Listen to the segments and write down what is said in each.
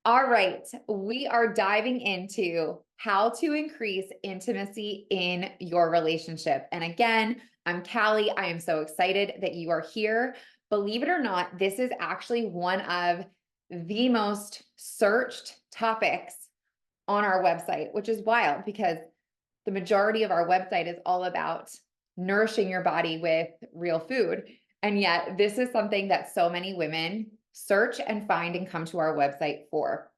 All right, we are diving into how to increase intimacy in your relationship. And again, I'm Callie. I am so excited that you are here. Believe it or not, this is actually one of the most searched topics on our website, which is wild because the majority of our website is all about nourishing your body with real food. And yet, this is something that so many women search and find and come to our website for.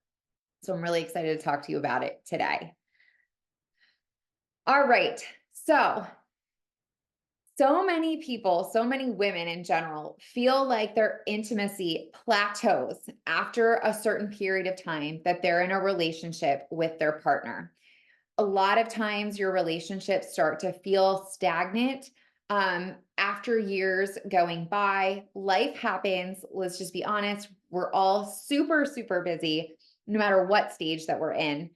So I'm really excited to talk to you about it today. All right. So many people, so many women in general feel like their intimacy plateaus after a certain period of time that they're in a relationship with their partner. A lot of times your relationships start to feel stagnant after years going by. Life happens. Let's just be honest. We're all super, super busy, no matter what stage that we're in.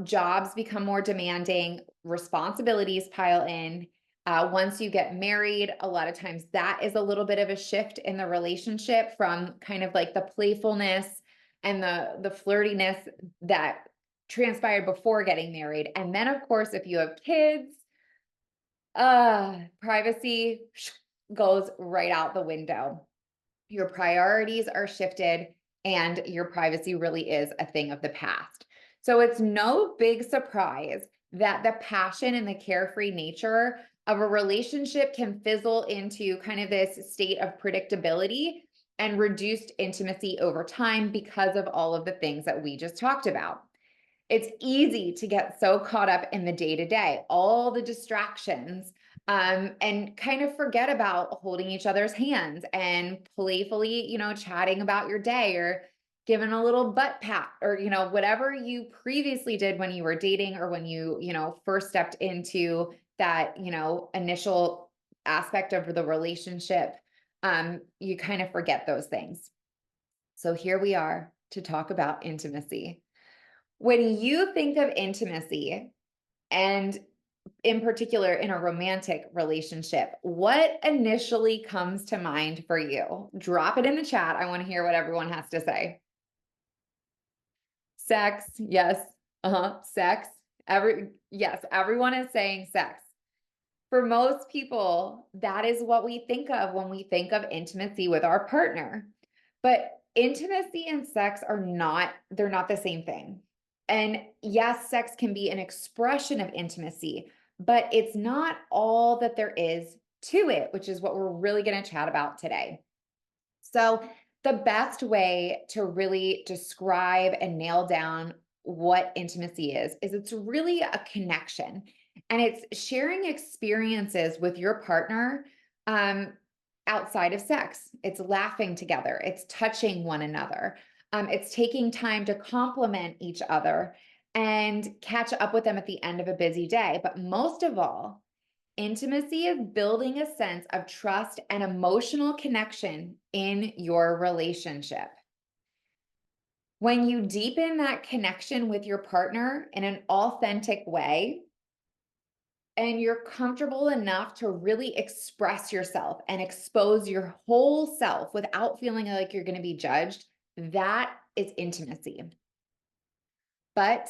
Jobs become more demanding, responsibilities pile in. Once you get married, a lot of times that is a little bit of a shift in the relationship from kind of like the playfulness and the flirtiness that transpired before getting married. And then, of course, if you have kids, privacy goes right out the window. Your priorities are shifted, and your privacy really is a thing of the past. So it's no big surprise that the passion and the carefree nature of a relationship can fizzle into kind of this state of predictability and reduced intimacy over time because of all of the things that we just talked about. It's easy to get so caught up in the day to day, all the distractions, and kind of forget about holding each other's hands and playfully, chatting about your day or giving a little butt pat or, whatever you previously did when you were dating or when you first stepped into that, initial aspect of the relationship. You kind of forget those things. So here we are to talk about intimacy. When you think of intimacy, and in particular in a romantic relationship, what initially comes to mind for you? Drop it in the chat. I want to hear what everyone has to say. Sex, yes. Sex. Yes, everyone is saying sex. For most people, that is what we think of when we think of intimacy with our partner. But intimacy and sex they're not the same thing. And yes, sex can be an expression of intimacy, but it's not all that there is to it, which is what we're really going to chat about today. So, the best way to really describe and nail down what intimacy is it's really a connection, and it's sharing experiences with your partner um, outside of sex. It's laughing together, it's touching one another, it's taking time to compliment each other and catch up with them at the end of a busy day. But most of all, intimacy is building a sense of trust and emotional connection in your relationship. When you deepen that connection with your partner in an authentic way, and you're comfortable enough to really express yourself and expose your whole self without feeling like you're going to be judged, that is intimacy. But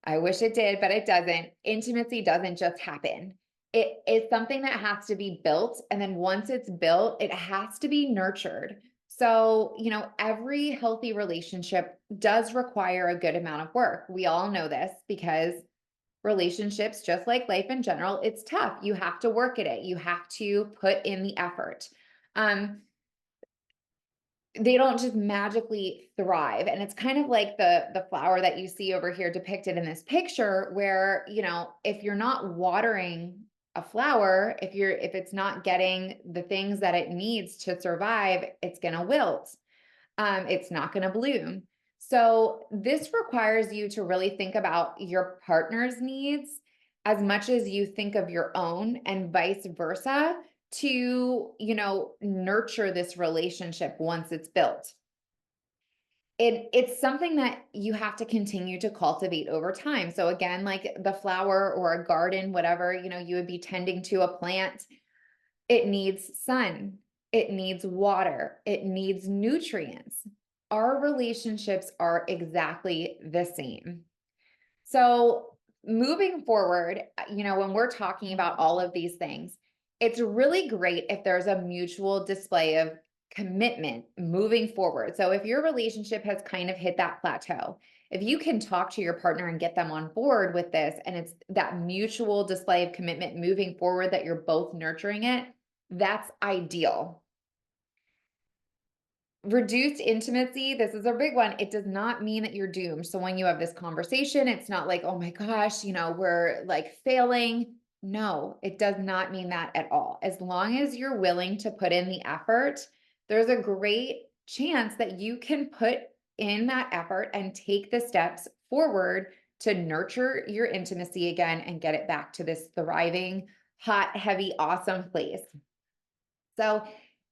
I wish it did, but it doesn't. Intimacy doesn't just happen. It is something that has to be built. And then once it's built, it has to be nurtured. So, every healthy relationship does require a good amount of work. We all know this because relationships, just like life in general, it's tough. You have to work at it. You have to put in the effort. They don't just magically thrive. And it's kind of like the flower that you see over here depicted in this picture where, if you're not watering a flower, if it's not getting the things that it needs to survive, it's going to wilt. It's not going to bloom. So this requires you to really think about your partner's needs as much as you think of your own, and vice versa, to, nurture this relationship once it's built. It's something that you have to continue to cultivate over time. So again, like the flower or a garden, whatever, you would be tending to a plant, it needs sun, it needs water, it needs nutrients. our relationships are exactly the same. So, moving forward, when we're talking about all of these things, it's really great if there's a mutual display of commitment moving forward. So, if your relationship has kind of hit that plateau, if you can talk to your partner and get them on board with this, and it's that mutual display of commitment moving forward that you're both nurturing it, that's ideal. Reduced intimacy, this is a big one. It does not mean that you're doomed. So when you have this conversation, it's not like, oh my gosh, we're like failing. No, it does not mean that at all. As long as you're willing to put in the effort, there's a great chance that you can put in that effort and take the steps forward to nurture your intimacy again and get it back to this thriving, hot, heavy, awesome place. So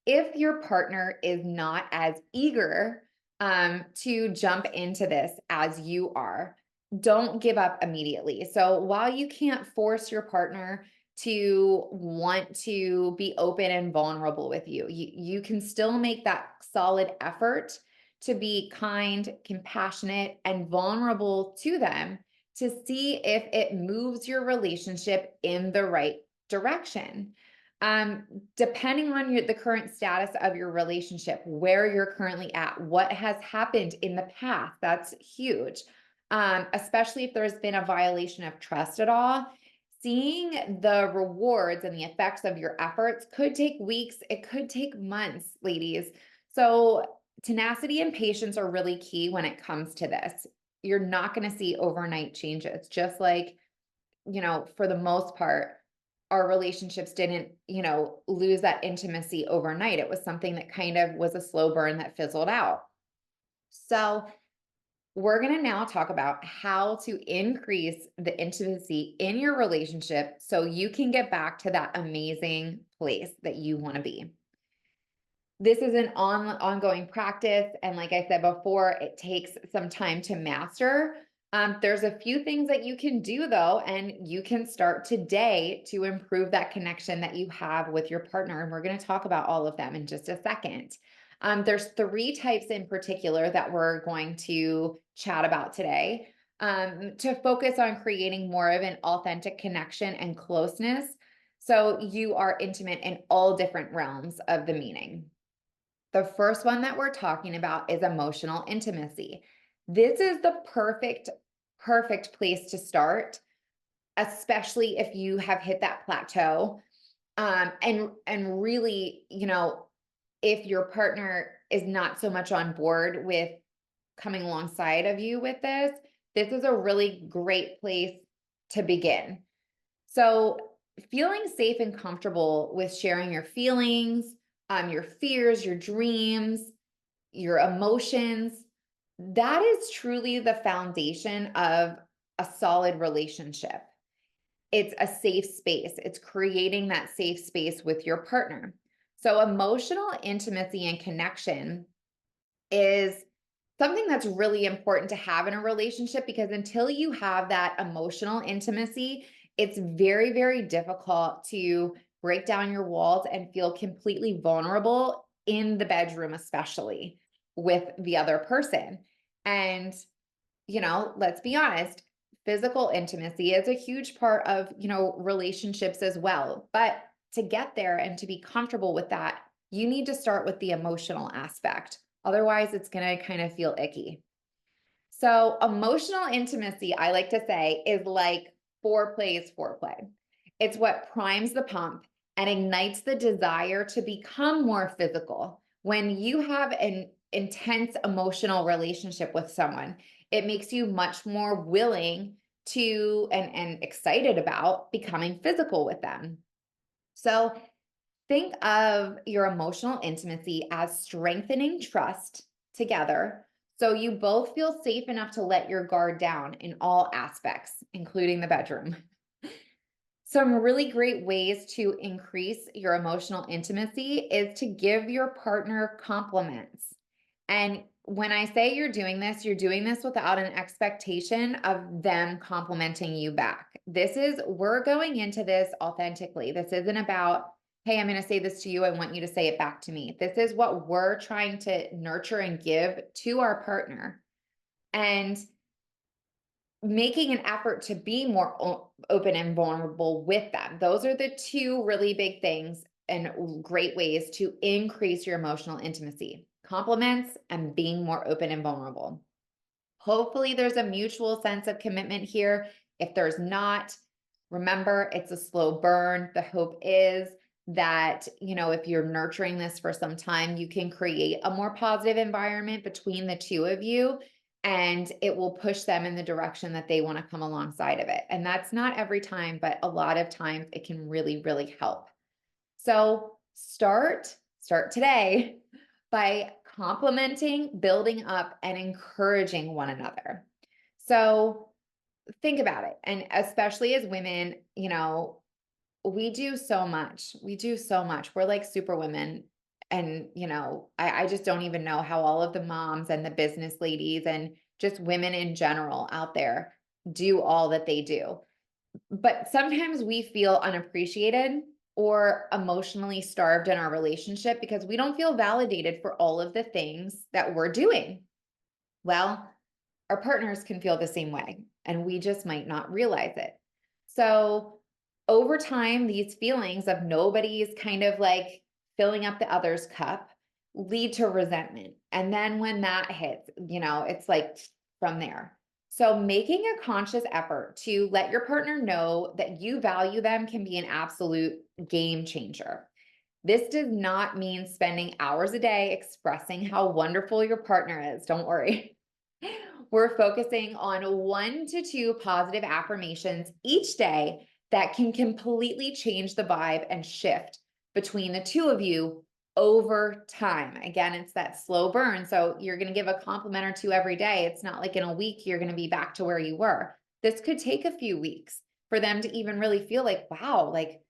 if your partner is not as eager to jump into this as you are, don't give up immediately. So while you can't force your partner to want to be open and vulnerable with you, you can still make that solid effort to be kind, compassionate, and vulnerable to them to see if it moves your relationship in the right direction. Depending on the current status of your relationship, where you're currently at, what has happened in the past, that's huge. Especially if there's been a violation of trust at all, seeing the rewards and the effects of your efforts could take weeks, it could take months, ladies. So tenacity and patience are really key when it comes to this. You're not going to see overnight changes, just like, for the most part, our relationships didn't, lose that intimacy overnight. It was something that kind of was a slow burn that fizzled out. So we're going to now talk about how to increase the intimacy in your relationship so you can get back to that amazing place that you want to be. This is an ongoing practice. And like I said before, it takes some time to master. There's a few things that you can do though, and you can start today to improve that connection that you have with your partner. And we're going to talk about all of them in just a second. There's 3 types in particular that we're going to chat about today to focus on creating more of an authentic connection and closeness. So you are intimate in all different realms of the meaning. The first one that we're talking about is emotional intimacy. This is the perfect place to start, especially if you have hit that plateau. And really, if your partner is not so much on board with coming alongside of you with this, this is a really great place to begin. So feeling safe and comfortable with sharing your feelings, your fears, your dreams, your emotions, that is truly the foundation of a solid relationship. It's a safe space. It's creating that safe space with your partner. So emotional intimacy and connection is something that's really important to have in a relationship, because until you have that emotional intimacy, it's very, very difficult to break down your walls and feel completely vulnerable in the bedroom, especially with the other person. And, let's be honest, physical intimacy is a huge part of, relationships as well. But to get there and to be comfortable with that, you need to start with the emotional aspect. Otherwise, it's going to kind of feel icky. So emotional intimacy, I like to say, is like foreplay's foreplay. It's what primes the pump and ignites the desire to become more physical. When you have an intense emotional relationship with someone, it makes you much more willing to and excited about becoming physical with them. So think of your emotional intimacy as strengthening trust together, so you both feel safe enough to let your guard down in all aspects, including the bedroom. Some really great ways to increase your emotional intimacy is to give your partner compliments. And when I say you're doing this without an expectation of them complimenting you back. We're going into this authentically. This isn't about, hey, I'm going to say this to you. I want you to say it back to me. This is what we're trying to nurture and give to our partner. And making an effort to be more open and vulnerable with them. Those are the two really big things and great ways to increase your emotional intimacy: compliments and being more open and vulnerable. Hopefully there's a mutual sense of commitment here. If there's not, remember, it's a slow burn. The hope is that, if you're nurturing this for some time, you can create a more positive environment between the two of you, and it will push them in the direction that they want to come alongside of it. And that's not every time, but a lot of times it can really, really help. So start today by complimenting, building up, and encouraging one another. So think about it. And especially as women, we do so much. We do so much. We're like super women. And, I just don't even know how all of the moms and the business ladies and just women in general out there do all that they do. But sometimes we feel unappreciated or emotionally starved in our relationship because we don't feel validated for all of the things that we're doing. Well, our partners can feel the same way, and we just might not realize it. So over time, these feelings of nobody's kind of like filling up the other's cup lead to resentment. And then when that hits, it's like from there. So making a conscious effort to let your partner know that you value them can be an absolute game changer. This does not mean spending hours a day expressing how wonderful your partner is. Don't worry. We're focusing on 1 to 2 positive affirmations each day that can completely change the vibe and shift between the two of you over time. Again, it's that slow burn. So you're going to give a compliment or two every day. It's not like in a week you're going to be back to where you were. This could take a few weeks for them to even really feel like, wow, like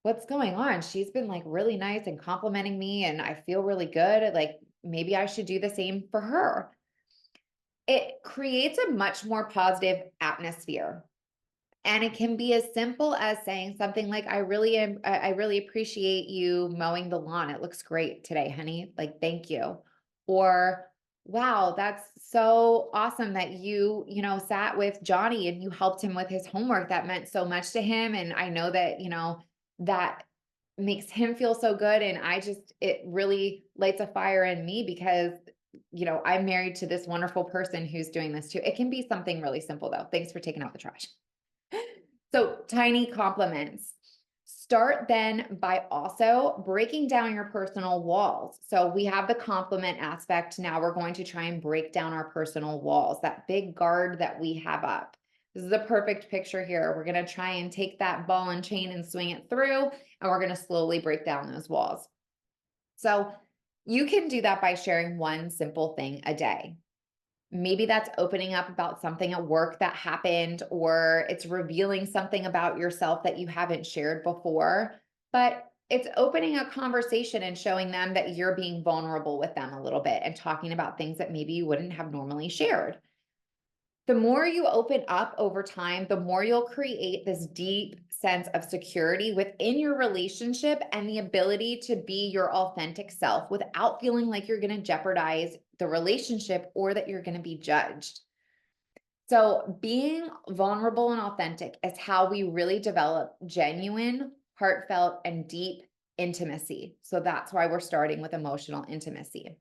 what's going on? She's been like really nice and complimenting me, and I feel really good. Like maybe I should do the same for her. It creates a much more positive atmosphere. And it can be as simple as saying something like, I really appreciate you mowing the lawn. It looks great today, honey. Like, thank you. Or, wow, that's so awesome that you sat with Johnny and you helped him with his homework. That meant so much to him. And I know that, that makes him feel so good. And it really lights a fire in me because I'm married to this wonderful person who's doing this too. It can be something really simple though. Thanks for taking out the trash. So tiny compliments. Start then by also breaking down your personal walls. So we have the compliment aspect. Now we're going to try and break down our personal walls, that big guard that we have up. This is a perfect picture here. We're going to try and take that ball and chain and swing it through, and we're going to slowly break down those walls. So you can do that by sharing one simple thing a day. Maybe that's opening up about something at work that happened, or it's revealing something about yourself that you haven't shared before, but it's opening a conversation and showing them that you're being vulnerable with them a little bit and talking about things that maybe you wouldn't have normally shared. The more you open up over time, the more you'll create this deep sense of security within your relationship and the ability to be your authentic self without feeling like you're going to jeopardize the relationship or that you're going to be judged. So being vulnerable and authentic is how we really develop genuine, heartfelt, and deep intimacy. So that's why we're starting with emotional intimacy.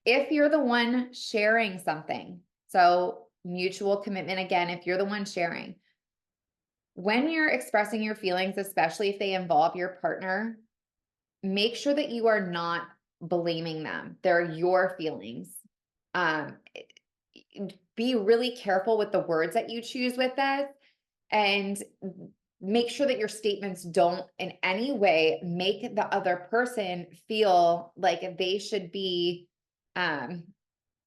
If you're the one sharing something, so mutual commitment again, if you're the one sharing, when you're expressing your feelings, especially if they involve your partner, make sure that you are not blaming them. They're your feelings. Be really careful with the words that you choose with that, and make sure that your statements don't in any way make the other person feel like they should be, oh,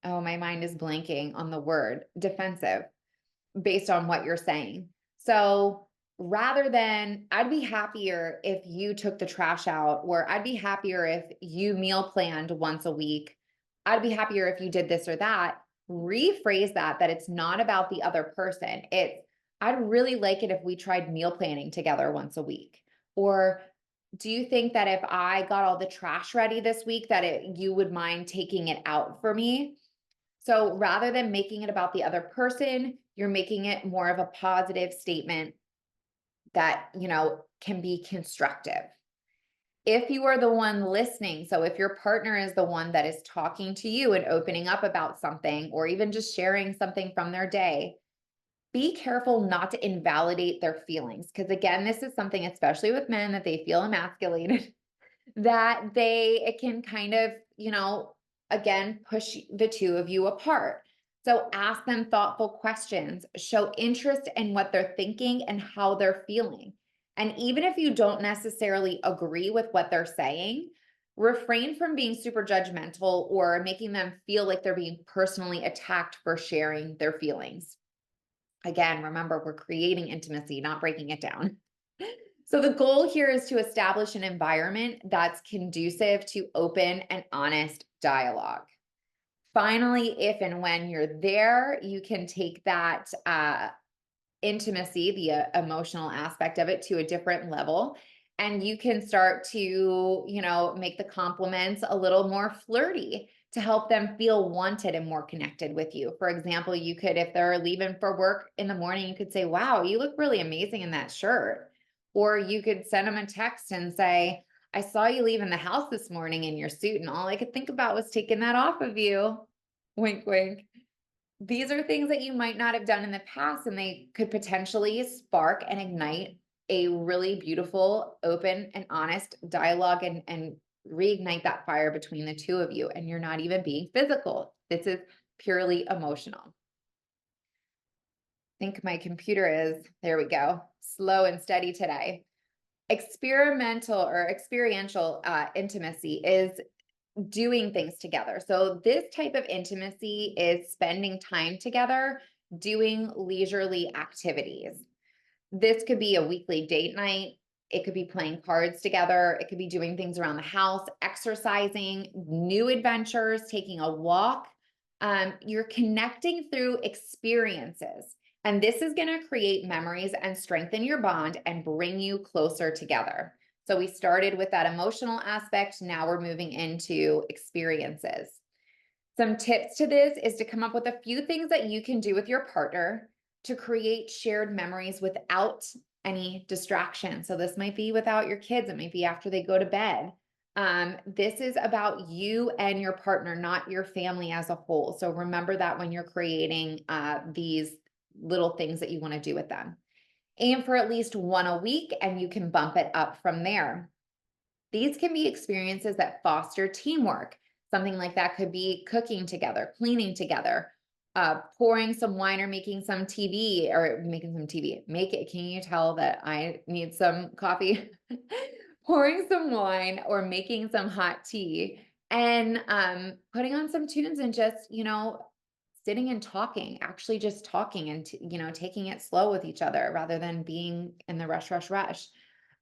my mind is blanking on the word, defensive, based on what you're saying. So rather than, I'd be happier if you took the trash out, or I'd be happier if you meal planned once a week, I'd be happier if you did this or that, rephrase that it's not about the other person. It's, I'd really like it if we tried meal planning together once a week. Or do you think that if I got all the trash ready this week, that you would mind taking it out for me? So rather than making it about the other person, you're making it more of a positive statement that, can be constructive. If you are the one listening, so if your partner is the one that is talking to you and opening up about something, or even just sharing something from their day, be careful not to invalidate their feelings. Because again, this is something, especially with men, that they feel emasculated, that it can kind of, again, push the two of you apart. So ask them thoughtful questions, show interest in what they're thinking and how they're feeling. And even if you don't necessarily agree with what they're saying, refrain from being super judgmental or making them feel like they're being personally attacked for sharing their feelings. Again, remember, we're creating intimacy, not breaking it down. So the goal here is to establish an environment that's conducive to open and honest dialogue. Finally, if and when you're there, you can take that intimacy, the emotional aspect of it, to a different level. And you can start to, make the compliments a little more flirty to help them feel wanted and more connected with you. For example, you could, if they're leaving for work in the morning, you could say, "Wow, you look really amazing in that shirt." Or you could send them a text and say, "I saw you leaving the house this morning in your suit, and all I could think about was taking that off of you." Wink, wink. These are things that you might not have done in the past, and they could potentially spark and ignite a really beautiful, open, and honest dialogue and reignite that fire between the two of you. And you're not even being physical. This is purely emotional. I think my computer is, there we go, slow and steady today. Experimental or experiential intimacy is doing things together. So this type of intimacy is spending time together, doing leisurely activities. This could be a weekly date night. It could be playing cards together. It could be doing things around the house, exercising, new adventures, taking a walk. You're connecting through experiences. And this is going to create memories and strengthen your bond and bring you closer together. So we started with that emotional aspect. Now we're moving into experiences. Some tips to this is to come up with a few things that you can do with your partner to create shared memories without any distraction. So this might be without your kids. It might be after they go to bed. This is about you and your partner, not your family as a whole. So remember that when you're creating these little things that you want to do with them. Aim for at least one a week, and you can bump it up from there. These can be experiences that foster teamwork. Something like that could be cooking together, cleaning together, pouring some wine or making some TV or making some TV. Make it. Can you tell that I need some coffee? Pouring some wine or making some hot tea and putting on some tunes and just, sitting and talking, actually just talking and, taking it slow with each other rather than being in the rush, rush, rush.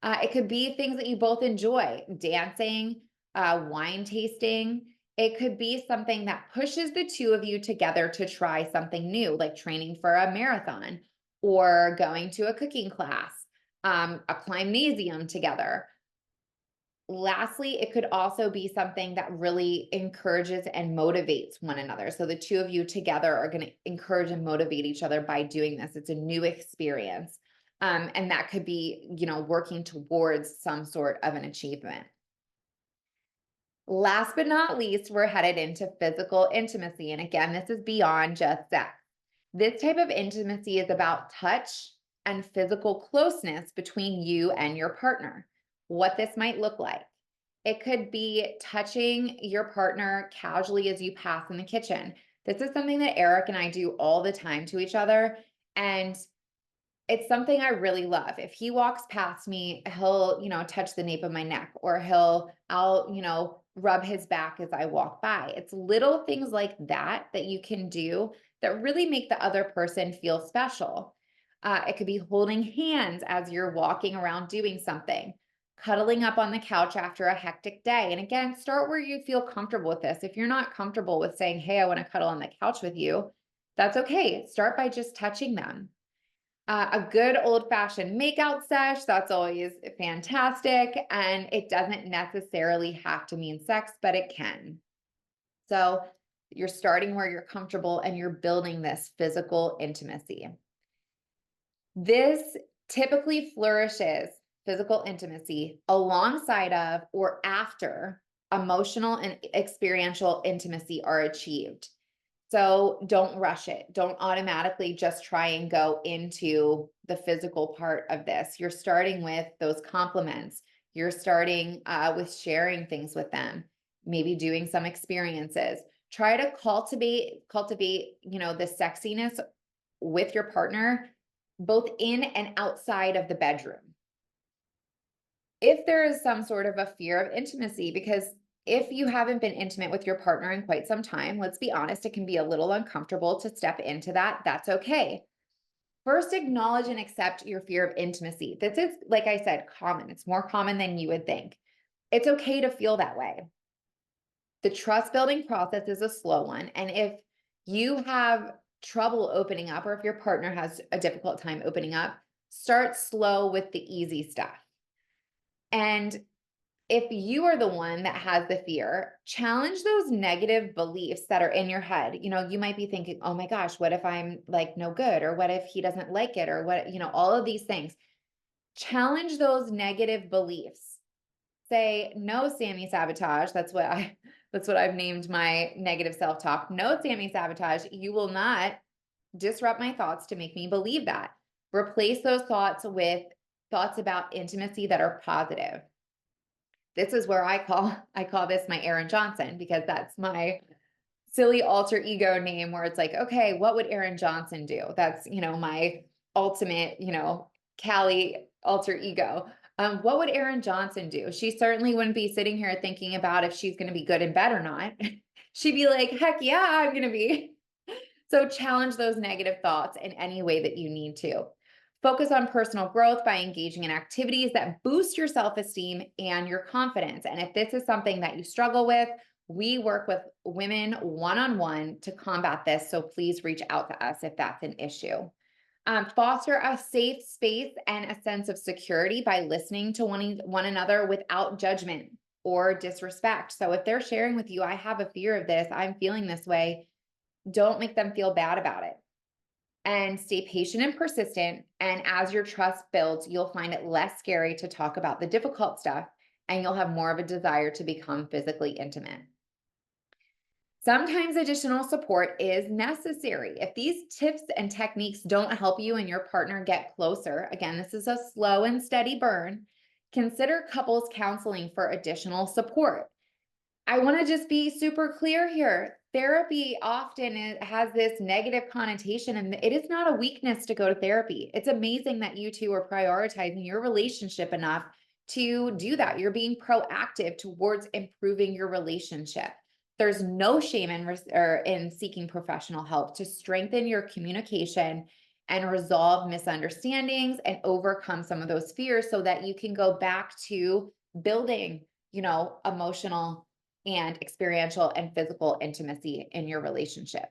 It could be things that you both enjoy, dancing, wine tasting. It could be something that pushes the two of you together to try something new, like training for a marathon or going to a cooking class, a climbnasium together. Lastly, it could also be something that really encourages and motivates one another. So the two of you together are going to encourage and motivate each other by doing this. It's a new experience. And that could be, working towards some sort of an achievement. Last but not least, we're headed into physical intimacy. And again, this is beyond just sex. This type of intimacy is about touch and physical closeness between you and your partner. What this might look like. It could be touching your partner casually as you pass in the kitchen. This is something that Eric and I do all the time to each other. And it's something I really love. If he walks past me, he'll, touch the nape of my neck, or I'll, rub his back as I walk by. It's little things like that that you can do that really make the other person feel special. It could be holding hands as you're walking around doing something, cuddling up on the couch after a hectic day. And again, start where you feel comfortable with this. If you're not comfortable with saying, "Hey, I want to cuddle on the couch with you," that's okay. Start by just touching them. A good old-fashioned makeout sesh, that's always fantastic, and it doesn't necessarily have to mean sex, but it can. So you're starting where you're comfortable and you're building this physical intimacy. This typically flourishes physical intimacy alongside of or after emotional and experiential intimacy are achieved. So don't rush it. Don't automatically just try and go into the physical part of this. You're starting with those compliments. You're starting with sharing things with them, maybe doing some experiences. Try to cultivate, the sexiness with your partner, both in and outside of the bedroom. If there is some sort of a fear of intimacy, because if you haven't been intimate with your partner in quite some time, let's be honest, it can be a little uncomfortable to step into that. That's okay. First, acknowledge and accept your fear of intimacy. This is, like I said, common. It's more common than you would think. It's okay to feel that way. The trust building process is a slow one. And if you have trouble opening up, or if your partner has a difficult time opening up, start slow with the easy stuff. And if you are the one that has the fear, challenge those negative beliefs that are in your head. You might be thinking, oh my gosh, what if I'm like no good? Or what if he doesn't like it? Or what, all of these things. Challenge those negative beliefs. Say, no, Sammy Sabotage. That's what I've named my negative self-talk. No, Sammy Sabotage, you will not disrupt my thoughts to make me believe that. Replace those thoughts with thoughts about intimacy that are positive. This is where I call this my Aaron Johnson, because that's my silly alter ego name, where it's like, okay, what would Aaron Johnson do? That's, my ultimate, Callie alter ego. What would Aaron Johnson do? She certainly wouldn't be sitting here thinking about if she's going to be good in bed or not. She'd be like, heck yeah, I'm going to be. So challenge those negative thoughts in any way that you need to. Focus on personal growth by engaging in activities that boost your self-esteem and your confidence. And if this is something that you struggle with, we work with women one-on-one to combat this. So please reach out to us if that's an issue. Foster a safe space and a sense of security by listening to one another without judgment or disrespect. So if they're sharing with you, I have a fear of this, I'm feeling this way, don't make them feel bad about it. And stay patient and persistent. And as your trust builds, you'll find it less scary to talk about the difficult stuff, and you'll have more of a desire to become physically intimate. Sometimes additional support is necessary. If these tips and techniques don't help you and your partner get closer, again, this is a slow and steady burn, consider couples counseling for additional support. I want to just be super clear here. Therapy often has this negative connotation, and it is not a weakness to go to therapy. It's amazing that you two are prioritizing your relationship enough to do that. You're being proactive towards improving your relationship. There's no shame in seeking professional help to strengthen your communication and resolve misunderstandings and overcome some of those fears, so that you can go back to building, emotional and experiential and physical intimacy in your relationship.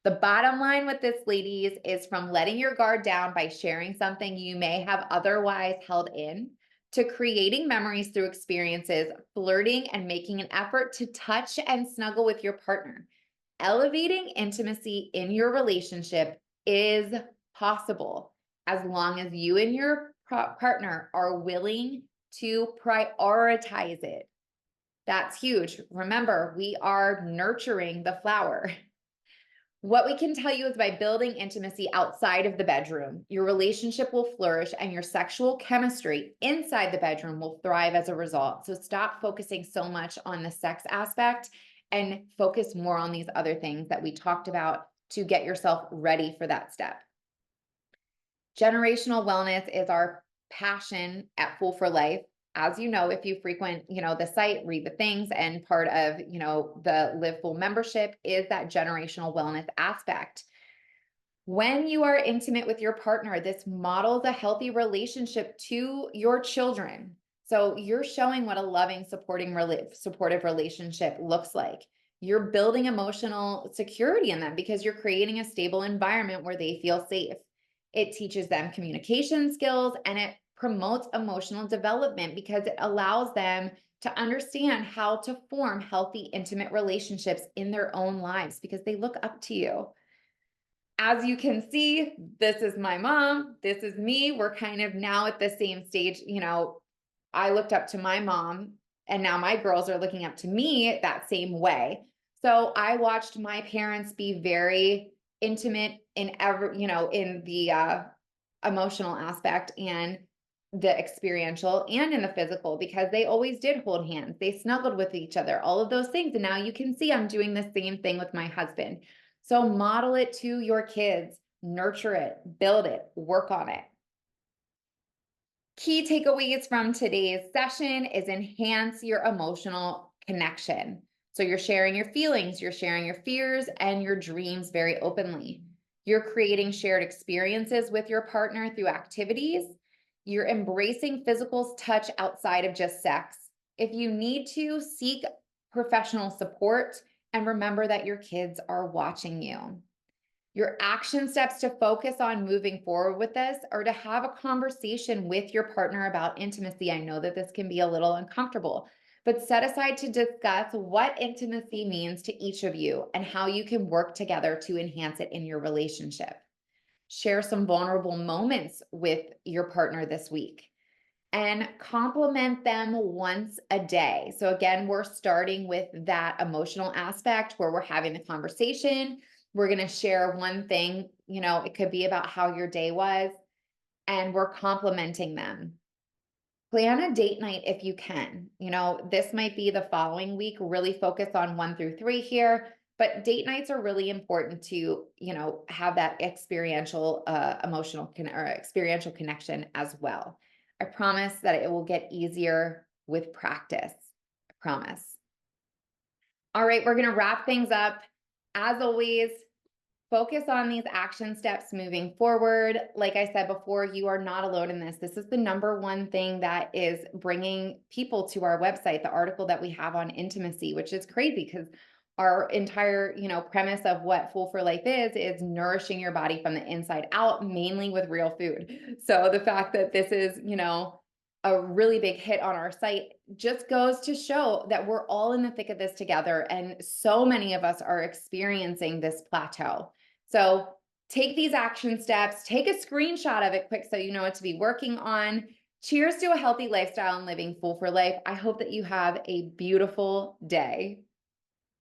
The bottom line with this, ladies, is from letting your guard down by sharing something you may have otherwise held in, to creating memories through experiences, flirting, and making an effort to touch and snuggle with your partner. Elevating intimacy in your relationship is possible as long as you and your partner are willing to prioritize it. That's huge. Remember, we are nurturing the flower. What we can tell you is, by building intimacy outside of the bedroom, your relationship will flourish and your sexual chemistry inside the bedroom will thrive as a result. So stop focusing so much on the sex aspect and focus more on these other things that we talked about to get yourself ready for that step. Generational wellness is our passion at FULLforLife. As you know, if you frequent, the site, read the things, and part of, the Live Full membership is that generational wellness aspect. When you are intimate with your partner, this models a healthy relationship to your children. So you're showing what a loving, supportive relationship looks like. You're building emotional security in them because you're creating a stable environment where they feel safe. It teaches them communication skills and it promotes emotional development because it allows them to understand how to form healthy, intimate relationships in their own lives because they look up to you. As you can see, this is my mom. This is me. We're kind of now at the same stage. I looked up to my mom, and now my girls are looking up to me that same way. So I watched my parents be very intimate in in the emotional aspect and the experiential and in the physical because they always did hold hands. They snuggled with each other, all of those things. And now you can see I'm doing the same thing with my husband. So model it to your kids, nurture it, build it, work on it. Key takeaways from today's session is enhance your emotional connection. So you're sharing your feelings, you're sharing your fears and your dreams very openly. You're creating shared experiences with your partner through activities. You're embracing physical touch outside of just sex. If you need to, seek professional support and remember that your kids are watching you. Your action steps to focus on moving forward with this are to have a conversation with your partner about intimacy. I know that this can be a little uncomfortable, but set aside to discuss what intimacy means to each of you and how you can work together to enhance it in your relationship. Share some vulnerable moments with your partner this week and compliment them once a day. So again, we're starting with that emotional aspect where we're having the conversation. We're going to share one thing, it could be about how your day was, and we're complimenting them. Plan a date night if you can. This might be the following week, really focus on 1 through 3 here, but date nights are really important to, have that experiential, experiential connection as well. I promise that it will get easier with practice. I promise. All right, we're going to wrap things up. As always, focus on these action steps moving forward. Like I said before, you are not alone in this. This is the number one thing that is bringing people to our website, the article that we have on intimacy, which is crazy because our entire, premise of what Full for Life is nourishing your body from the inside out, mainly with real food. So the fact that this is, a really big hit on our site just goes to show that we're all in the thick of this together. And so many of us are experiencing this plateau. So take these action steps, take a screenshot of it quick so you know what to be working on. Cheers to a healthy lifestyle and living full for life. I hope that you have a beautiful day.